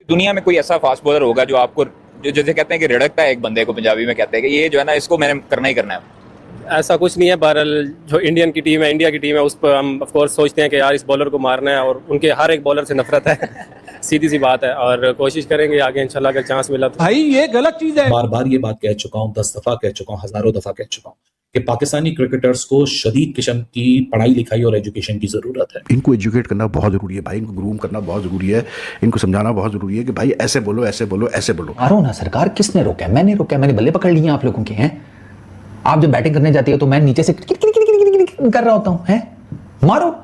दुनिया में कोई ऐसा फास्ट बॉलर होगा जो आपको जैसे कहते हैं कि रिड़कता है एक बंदे को, पंजाबी में कहते हैं कि ये जो है ना इसको मैंने करना ही करना है। ऐसा कुछ नहीं है। बहरहाल जो इंडियन की टीम है, इंडिया की टीम है, उस पर हम ऑफ कोर्स सोचते हैं कि यार इस बॉलर को मारना है, और उनके हर एक बॉलर से नफरत है सीधी सी बात है, और कोशिश करेंगे आगे इंशाल्लाह अगर चांस मिला तो। भाई ये गलत चीज है। बार बार ये बात कह चुका हूं, 10 दफा कह चुका हूं, हजारों दफा कह चुका हूं कि पाकिस्तानी क्रिकेटर्स को शदीद किस्म की पढ़ाई लिखाई और एजुकेशन की जरूरत है। इनको एजुकेट करना बहुत जरूरी है भाई, इनको ग्रूम करना बहुत जरूरी है, इनको समझाना बहुत जरूरी है कि भाई ऐसे बोलो ऐसे बोलो ऐसे बोलो। मारो ना सरकार, किसने रोका है? मैंने रोका है, मैंने बल्ले पकड़ लिए आप लोगों के हैं। आप जब बैटिंग करने जाती हो तो मैं नीचे से कर रहा होता हूं, है मारो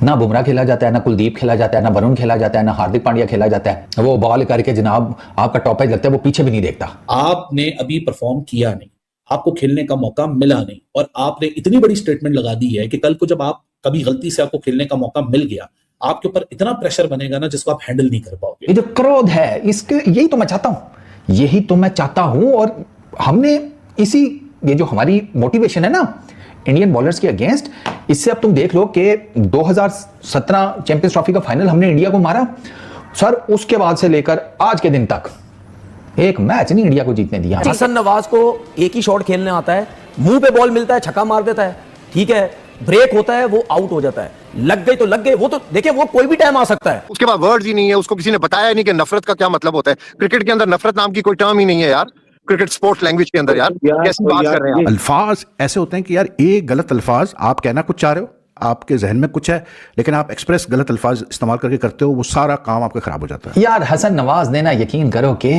ना। बुमराह खेला जाता है, ना कुलदीप खेला जाता है, ना वरुण खेला जाता है, ना हार्दिक पांड्या खेला जाता है। वो बॉल करके जनाब आपका टॉप एज लगता है, वो पीछे भी नहीं देखता। आपने अभी परफॉर्म किया नहीं, आपको खेलने का मौका मिला नहीं, और आपने इतनी बड़ी स्टेटमेंट लगा दी है कि कल को जब आप कभी गलती से आपको खेलने का मौका मिल गया, आपके ऊपर इतना प्रेशर बनेगा ना जिसको आप हैंडल नहीं कर पाओगे। ये जो क्रोध है, इसके यही तो मैं चाहता हूं, यही तो मैं चाहता हूं। और हमने इसी ये जो हमारी मोटिवेशन है ना इंडियन बॉलर्स के अगेंस्ट, इससे अब तुम देख लो कि 2017 चैंपियंस ट्रॉफी का फाइनल हमने इंडिया को मारा सर, उसके बाद से लेकर आज के दिन तक एक मैच नहीं इंडिया को जीतने दिया। हसन नवाज को एक ही शॉट खेलने आता है, मुंह पे बॉल मिलता है, छक्का मार देता है, ठीक है, ब्रेक होता है, वो आउट हो जाता है। लग गई तो लग गई, वो तो देखिए वो कोई भी टाइम आ सकता है। उसके बाद वर्ड्स ही नहीं है, उसको किसी ने बताया नहीं कि नफरत का क्या मतलब होता है। क्रिकेट के अंदर नफरत नाम की कोई टर्म ही नहीं है यार, क्रिकेट स्पोर्ट्स लैंग्वेज के अंदर। यार कैसी बात कर रहे हैं आप? अल्फाज ऐसे होते हैं कि यार एक गलत अल्फाज आप कहना कुछ चाह रहे हो, आपके जहन में कुछ है, लेकिन आप एक्सप्रेस गलत अल्फाज इस्तेमाल करके करते हो, वो सारा काम आपका खराब हो जाता है। यार हसन नवाज ने ना यकीन करो कि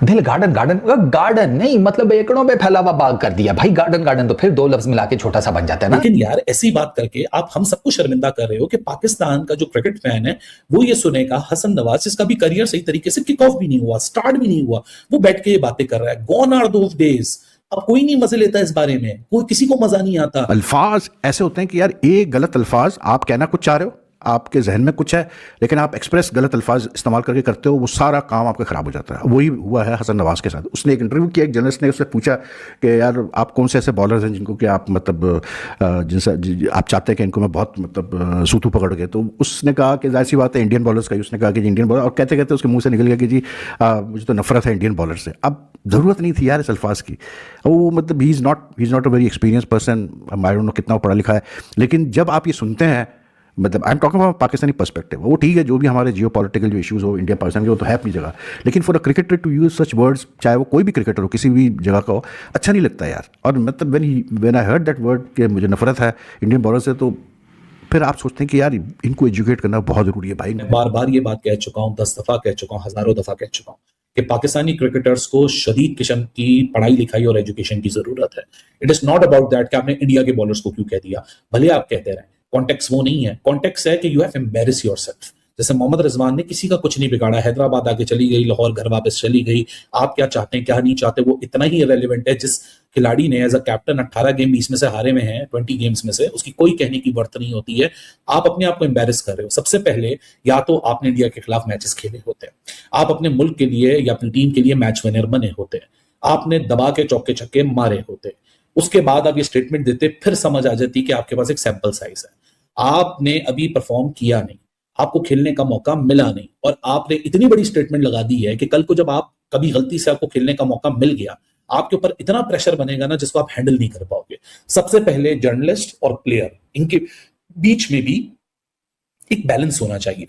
दिल गार्डन गार्डन गार्डन नहीं, मतलब एकड़ों में फैला हुआ बाग कर दिया भाई। गार्डन गार्डन तो फिर दो लफ्ज मिला के छोटा सा बन जाता है ना। लेकिन यार ऐसी बात करके आप हम सबको शर्मिंदा कर रहे हो कि पाकिस्तान का जो क्रिकेट फैन है वो ये सुनेगा हसन नवाज जिसका भी करियर सही तरीके से किक ऑफ भी नहीं हुआ, स्टार्ट भी नहीं हुआ, वो बैठ के ये बातें कर रहा है। Gone are those days. अब कोई नहीं मजे लेता इस बारे में, कोई किसी को मजा नहीं आता। अल्फाज ऐसे होते हैं कि यार एक गलत अल्फाज आप कहना कुछ चाह रहे हो, आपके जहन में कुछ है, लेकिन आप एक्सप्रेस गलत अल्फाज इस्तेमाल करके करते हो, वो सारा काम आपका खराब हो जाता है। वही हुआ है हसन नवाज के साथ। उसने एक इंटरव्यू किया, एक जर्नलिस्ट ने उससे पूछा कि यार आप कौन से ऐसे बॉलर्स हैं जिनको कि आप मतलब जिनसे आप चाहते हैं कि इनको मैं बहुत मतलब सूतू पकड़ के। तो उसने कहा कि जाहिर सी बात है इंडियन बॉलर्स का ही। उसने कहा कि इंडियन बॉलर, और कहते कहते उसके मुंह से निकल गया कि जी मुझे तो नफरत है इंडियन बॉलर से। अब ज़रूरत नहीं थी यार इस अल्फाज की। वो मतलब he is not a very experience person, I don't know कितना पढ़ा लिखा है, लेकिन जब आप ये सुनते हैं, मतलब I am talking about Pakistani perspective, वो ठीक है जो भी हमारे जियो पॉलिटिकल जो इश्यूज़ हो इंडिया पाकिस्तान के, वो तो है अपनी जगह, लेकिन for a cricketer to use such words, चाहे वो कोई भी क्रिकेटर हो किसी भी जगह का हो, अच्छा नहीं लगता यार। और मतलब when I heard that word कि मुझे नफरत है इंडियन बॉलर से, तो फिर आप सोचते हैं कि यार इनको एजुकेट करना बहुत ज़रूरी है भाई। मैं बार बार ये बात कह चुका हूँ, 10 दफा कह चुका हूँ, हजारों दफा कह चुका हूँ कि पाकिस्तानी क्रिकेटर्स को शदीद किस्म की पढ़ाई लिखाई और एजुकेशन की जरूरत है। It is not about that कि आपने इंडिया के बॉलर्स को क्यों कह दिया, भले आप कहते रहे, कॉन्टेक्स्ट वो नहीं है। कॉन्टेक्स्ट है कि यू हैव एम्बैरेस योरसेल्फ। जैसे मोहम्मद रिजवान ने किसी का कुछ नहीं बिगाड़ा, हैदराबाद आके चली गई, लाहौर घर वापस चली गई। आप क्या चाहते हैं क्या नहीं चाहते वो इतना ही इरेलीवेंट है। जिस खिलाड़ी ने एज अ कैप्टन 18 गेम 20 में से हारे में हैं, 20 गेम्स में से, उसकी कोई कहने की वर्थ नहीं होती है। आप अपने आप को एम्बैरेस कर रहे हो। सबसे पहले या तो आपने इंडिया के खिलाफ मैचेस खेले होते हैं, आप अपने मुल्क के लिए या अपनी टीम के लिए मैच विनर बने होते हैं, आपने दबा के चौके छक्के मारे होते, उसके बाद आप ये स्टेटमेंट देते, फिर समझ आ जाती कि आपके पास एक सैंपल साइज है। आपने अभी परफॉर्म किया नहीं, आपको खेलने का मौका मिला नहीं, और आपने इतनी बड़ी स्टेटमेंट लगा दी है कि कल को जब आप कभी गलती से आपको खेलने का मौका मिल गया, आपके ऊपर इतना प्रेशर बनेगा ना जिसको आप हैंडल नहीं कर पाओगे। सबसे पहले जर्नलिस्ट और प्लेयर, इनके बीच में भी एक बैलेंस होना चाहिए।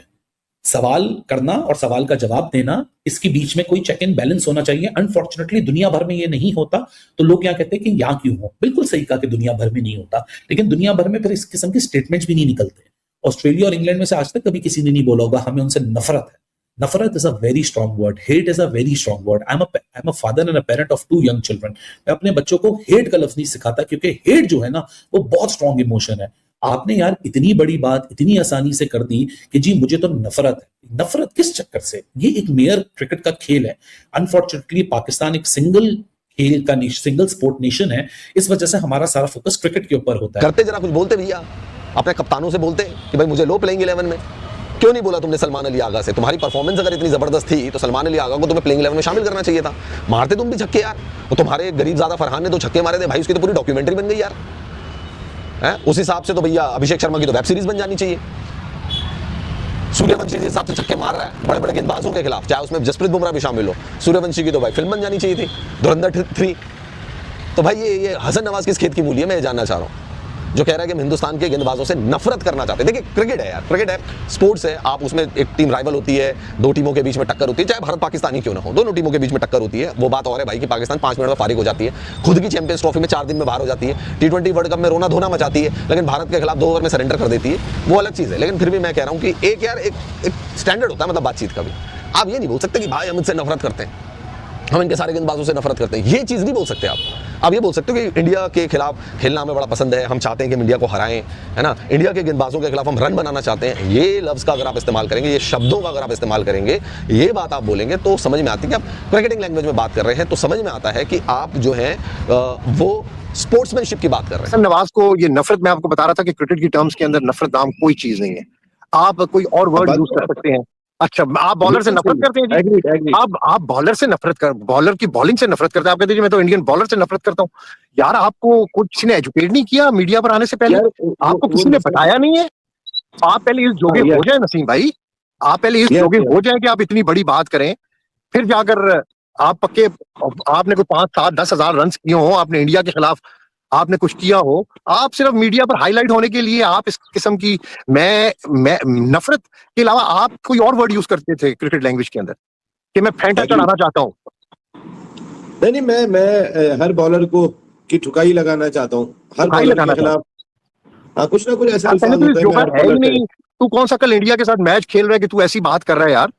सवाल करना और सवाल का जवाब देना, इसके बीच में कोई चेक एंड बैलेंस होना चाहिए। अनफॉर्चुनेटली दुनिया भर में ये नहीं होता, तो लोग यहाँ कहते हैं कि यहाँ क्यों हो। बिल्कुल सही कहा कि दुनिया भर में नहीं होता, लेकिन दुनिया भर में फिर इस किस्म के स्टेटमेंट्स भी नहीं निकलते। ऑस्ट्रेलिया और इंग्लैंड में से आज तक कभी किसी ने नहीं बोला होगा हमें उनसे नफरत है। नफरत is a very strong word, hate is a very strong word. I am a father and a parent of 2 young children. मैं अपने बच्चों को हेट का लफ्ज नहीं सिखाता, क्योंकि हेट जो है ना वो बहुत स्ट्रॉन्ग इमोशन है। आपने यार इतनी बड़ी बात इतनी आसानी से कर दी कि जी मुझे तो नफरत है। नफरत किस चक्कर से? ये एक मेयर क्रिकेट का खेल है। अनफॉर्चुनेटली पाकिस्तान एक सिंगल खेल का सिंगल स्पोर्ट नेशन है, इस वजह से हमारा सारा फोकस क्रिकेट के ऊपर होता है। करते जरा कुछ बोलते भैया, अपने कप्तानों से बोलते कि भाई मुझे लो प्लेइंग 11 में। क्यों नहीं बोला तुमने सलमान अली आगा से? तुम्हारी परफॉर्मेंस अगर इतनी जबरदस्त थी तो सलमान अली आगा को तुम्हें प्लेइंग 11 में शामिल करना चाहिए था। मारते तुम भी छक्के यार, तो तुम्हारे गरीब ज़्यादा फरहान ने तो छक्के मारे थे भाई, उसकी तो पूरी डॉक्यूमेंट्री बन गई यार है। उस हिसाब से तो भैया अभिषेक शर्मा की तो वेब सीरीज बन जानी चाहिए। सूर्यवंशी जिस हिसाब से छक्के मार रहा है बड़े बड़े गेंदबाजों के खिलाफ, चाहे उसमें जसप्रीत बुमराह भी शामिल हो, सूर्यवंशी की तो भाई फिल्म बन जानी चाहिए थी, धुरंधर 3। तो भाई ये हसन नवाज किस खेत की मूली है, मैं ये जानना चाह रहा हूँ, जो कह रहा है कि हम हिंदुस्तान के गेंदबाजों से नफरत करना चाहते हैं। देखिए क्रिकेट है यार, क्रिकेट है, स्पोर्ट्स है, आप उसमें एक टीम राइवल होती है, दो टीमों के बीच में टक्कर होती है, चाहे भारत पाकिस्तान ही क्यों ना हो, दोनों टीमों के बीच में टक्कर होती है। वो बात और है भाई कि पाकिस्तान 5 मिनट में फारिग हो जाती है, खुद की चैंपियंस ट्रॉफी में 4 दिन में बाहर हो जाती है, T20 वर्ल्ड कप में रोना धोना मचाती है, लेकिन भारत के खिलाफ 2 ओवर में सरेंडर कर देती है, वो अलग चीज़ है। लेकिन फिर भी मैं कह रहा हूँ कि एक यार एक स्टैंडर्ड होता है, मतलब बातचीत का भी। आप ये नहीं बोल सकते कि भाई हम इनसे नफरत करते हैं, हम इनके सारे गेंदबाजों से नफरत करते हैं, ये चीज़ नहीं बोल सकते आप ये बोल सकते हो कि इंडिया के खिलाफ खेलना हमें बड़ा पसंद है, हम चाहते हैं कि हम इंडिया को हराएं, है ना, इंडिया के गेंदबाजों के खिलाफ हम रन बनाना चाहते हैं। ये लफ्ज़ का अगर आप इस्तेमाल करेंगे, ये शब्दों का अगर आप इस्तेमाल करेंगे, ये बात आप बोलेंगे तो समझ में आती है कि आप क्रिकेटिंग लैंग्वेज में बात कर रहे हैं, तो समझ में आता है कि आप जो है वो स्पोर्ट्समैनशिप की बात कर रहे हैं। हसन नवाज को ये नफरत, मैं आपको बता रहा था कि क्रिकेट की टर्म्स के अंदर नफरत नाम कोई चीज नहीं है, आप कोई और वर्ड यूज कर सकते हैं। अच्छा, आप बॉलर से नफरत करते हैं जी? आप बॉलर से नफरत कर, बॉलर की बॉलिंग से नफरत करते हैं। आप कहते हैं मैं तो इंडियन बॉलर से नफरत करता हूँ। यार आपको कुछ किसी ने एजुकेट नहीं किया मीडिया पर आने से पहले? आपको किसी ने बताया नहीं है? आप पहले इस जोगे हो जाए नसीम भाई, आप पहले इस जोगे हो जाए कि आप इतनी बड़ी बात करें, फिर जाकर आप पक्के, आपने कोई 5, 7, 10 हजार रन किए हो, आपने इंडिया के खिलाफ आपने कुछ किया हो, आप सिर्फ मीडिया पर हाईलाइट होने के लिए आप इस किस्म की मैं नफरत के अलावा आप कोई और वर्ड यूज करते थे क्रिकेट लैंग्वेज के अंदर कि मैं फेंटा चढ़ाना चाहता हूँ। नहीं, मैं हर बॉलर को की ठुकाई लगाना चाहता हूँ, हर बॉलर के खिलाफ कुछ ना कुछ ऐसा अल्फाज होता है कि हर है ही नहीं। तू कौन सा कल इंडिया के साथ मैच खेल रहा है कि तू ऐसी बात कर रहा है यार?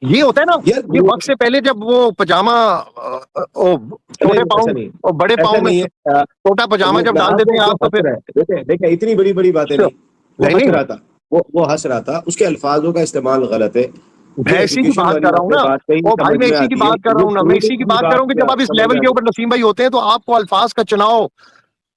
ये होता है ना, ये वक्त से पहले जब वो पजामा छोटे पाँव और बड़े पाँव में छोटा पजामा जब डाल देते हैं आप, तो फिर देखिए इतनी बड़ी बड़ी बातें नहीं, वो हंस रहा था, उसके अल्फाजों का इस्तेमाल गलत है। मैं इसी की बात कर रहा हूँ ना, ओ भाई मैं इसी की बात कर रहा हूँ ना, मैं इसी की बात कर रहा हूँ कि जब आप इस लेवल के ऊपर नसीम भाई होते हैं तो आपको अल्फाज का चुनाव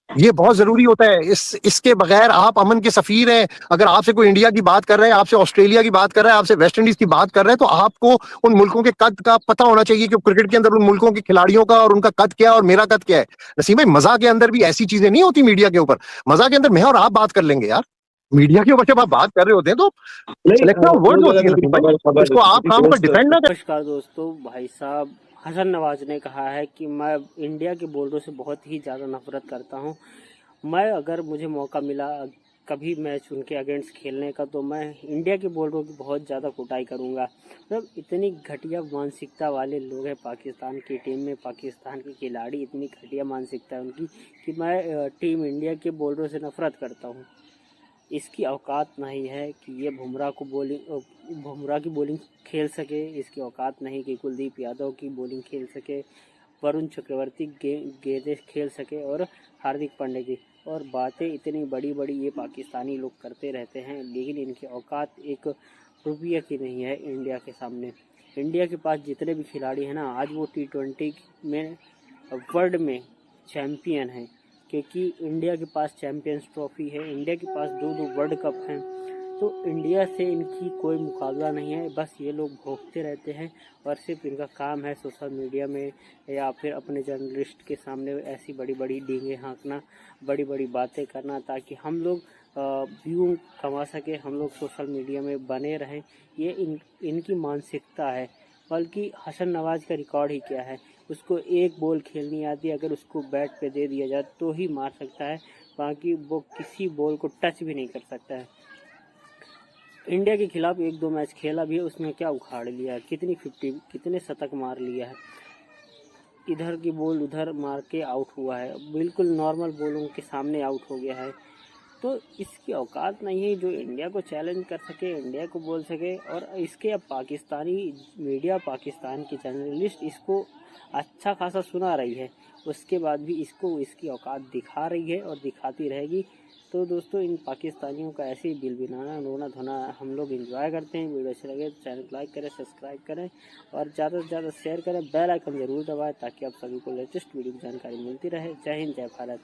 ये बहुत जरूरी होता है। इसके बगैर आप अमन के सफीर हैं। अगर आपसे कोई इंडिया की बात कर रहा है, आपसे ऑस्ट्रेलिया की बात कर रहा है, आपसे वेस्ट इंडीज की बात कर रहा है, तो आपको उन मुल्कों के कद का पता होना चाहिए कि क्रिकेट के अंदर उन मुल्कों के खिलाड़ियों का और उनका कद क्या है और मेरा कद क्या है। नसीम भाई मजा के अंदर भी ऐसी चीजें नहीं होती मीडिया के ऊपर, मजा के अंदर मैं और आप बात कर लेंगे यार, मीडिया के ऊपर जब आप बात कर रहे होते हैं तो वर्ड होती है, इसको आप काम पर डिपेंड ना करें। नमस्कार दोस्तों, भाई साहब हसन नवाज ने कहा है कि मैं इंडिया के बॉलरों से बहुत ही ज़्यादा नफरत करता हूं। मैं अगर मुझे मौका मिला कभी मैच उनके अगेंस्ट खेलने का तो मैं इंडिया के बॉलरों की बहुत ज़्यादा कुटाई करूंगा। मतलब इतनी घटिया मानसिकता वाले लोग हैं पाकिस्तान की टीम में, पाकिस्तान के खिलाड़ी, इतनी घटिया मानसिकता है उनकी कि मैं टीम इंडिया के बॉलरों से नफरत करता हूँ। इसकी औकात नहीं है कि ये बुमराह की बॉलिंग खेल सके, इसकी औकात नहीं कि कुलदीप यादव की बॉलिंग खेल सके, वरुण चक्रवर्ती गेंदें खेल सके और हार्दिक पांड्या की। और बातें इतनी बड़ी बड़ी ये पाकिस्तानी लोग करते रहते हैं, लेकिन इनकी औकात 1 रुपये की नहीं है इंडिया के सामने। इंडिया के पास जितने भी खिलाड़ी हैं ना, आज वो T20 में वर्ल्ड में चैम्पियन हैं, क्योंकि इंडिया के पास चैम्पियंस ट्रॉफी है, इंडिया के पास 2 वर्ल्ड कप हैं। तो इंडिया से इनकी कोई मुकाबला नहीं है। बस ये लोग भोंकते रहते हैं और सिर्फ इनका काम है सोशल मीडिया में या फिर अपने जर्नलिस्ट के सामने ऐसी बड़ी बड़ी डींगे हाँकना, बड़ी बड़ी बातें करना, ताकि हम लोग व्यू कमा सके, हम लोग सोशल मीडिया में बने रहें। ये इनकी मानसिकता है। बल्कि हसन नवाज का रिकॉर्ड ही क्या है, उसको 1 बॉल खेलनी आती है, अगर उसको बैट पे दे दिया जाए तो ही मार सकता है, बाकी वो किसी बॉल को टच भी नहीं कर सकता है। इंडिया के खिलाफ 1-2 मैच खेला भी है, उसमें क्या उखाड़ लिया है, कितने शतक मार लिया है, इधर की बॉल उधर मार के आउट हुआ है, बिल्कुल नॉर्मल बॉलों के सामने आउट हो गया है। तो इसकी औकात नहीं है जो इंडिया को चैलेंज कर सके, इंडिया को बोल सके। और इसके अब पाकिस्तानी मीडिया, पाकिस्तान की जर्नलिस्ट इसको अच्छा खासा सुना रही है, उसके बाद भी इसको इसकी औकात दिखा रही है और दिखाती रहेगी। तो दोस्तों, इन पाकिस्तानियों का ऐसे ही बिल बिनाना, रोना धोना हम लोग एंजॉय करते हैं। वीडियो अच्छे लगे तो चैनल को लाइक करें, सब्सक्राइब करें और ज़्यादा से ज़्यादा शेयर करें, बेल आइकन ज़रूर दबाएं ताकि आप सभी को लेटेस्ट वीडियो की जानकारी मिलती रहे। जय हिंद, जय भारत।